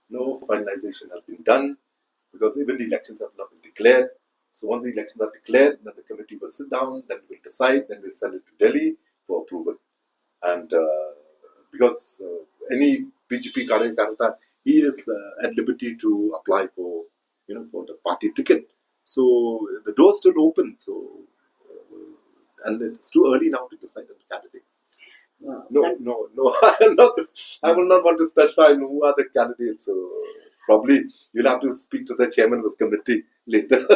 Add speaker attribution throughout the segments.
Speaker 1: No finalization has been done because even the elections have not been declared. So once the elections are declared, then the committee will sit down, then we'll decide, then we'll send it to Delhi for approval. And because any BJP Karyakarta, he is at liberty to apply for, for the party ticket. So the door's still open. So and it's too early now to decide on the candidate. No. I will not want to specify who are the candidates. So probably you'll have to speak to the chairman of the committee later.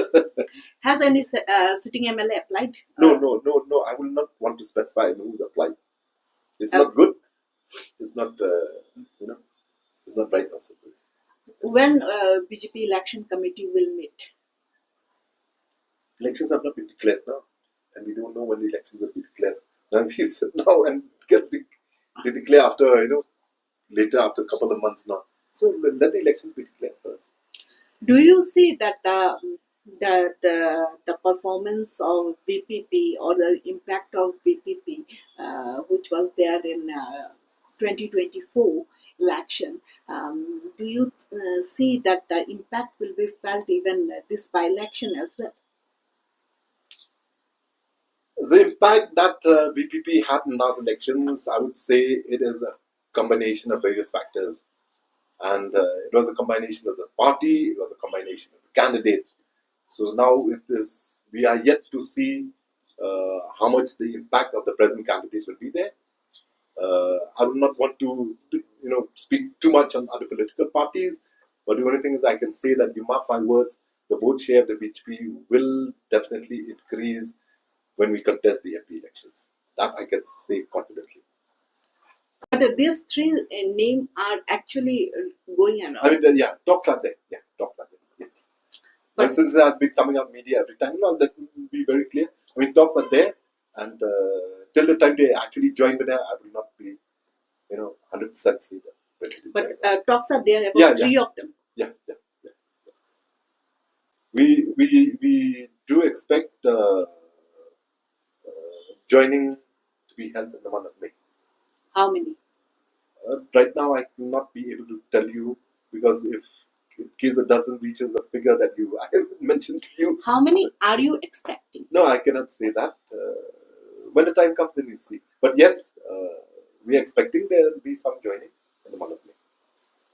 Speaker 2: Has any sitting MLA applied?
Speaker 1: No. I will not want to specify who's applied. It's not good. It's not, it's not right also.
Speaker 2: When BJP election committee will meet?
Speaker 1: Elections have not been declared now, and we don't know when the elections will be declared. Now we sit now and they declare after, later after a couple of months now. So let the elections be declared first.
Speaker 2: Do you see that the performance of VPP or the impact of VPP, which was there in 2024 election, do you see that the impact will be felt even this by-election as well?
Speaker 1: The impact that VPP had in last elections, I would say it is a combination of various factors. And it was a combination of the party, it was a combination of the candidate. So now we are yet to see how much the impact of the present candidate will be there. I would not want to, speak too much on other political parties, but the only thing is I can say that you mark my words, the vote share of the BJP will definitely increase when we contest the MP elections. That I can say confidently.
Speaker 2: But these three names are actually going around.
Speaker 1: I mean, talks are there. Yeah, talks are there. Yes. But since it has been coming up media every time, let me be very clear. I mean, talks are there, and till the time they actually join Bnai, I will not be, 100% say that.
Speaker 2: But talks are there about three of them.
Speaker 1: Yeah. We do expect joining to be held in the month of May.
Speaker 2: How many?
Speaker 1: Right now, I cannot be able to tell you because if in case it doesn't reach a figure that I have mentioned to you.
Speaker 2: How many are you expecting?
Speaker 1: No, I cannot say that. When the time comes, then we'll see. But yes, we are expecting there will be some joining in the month of May.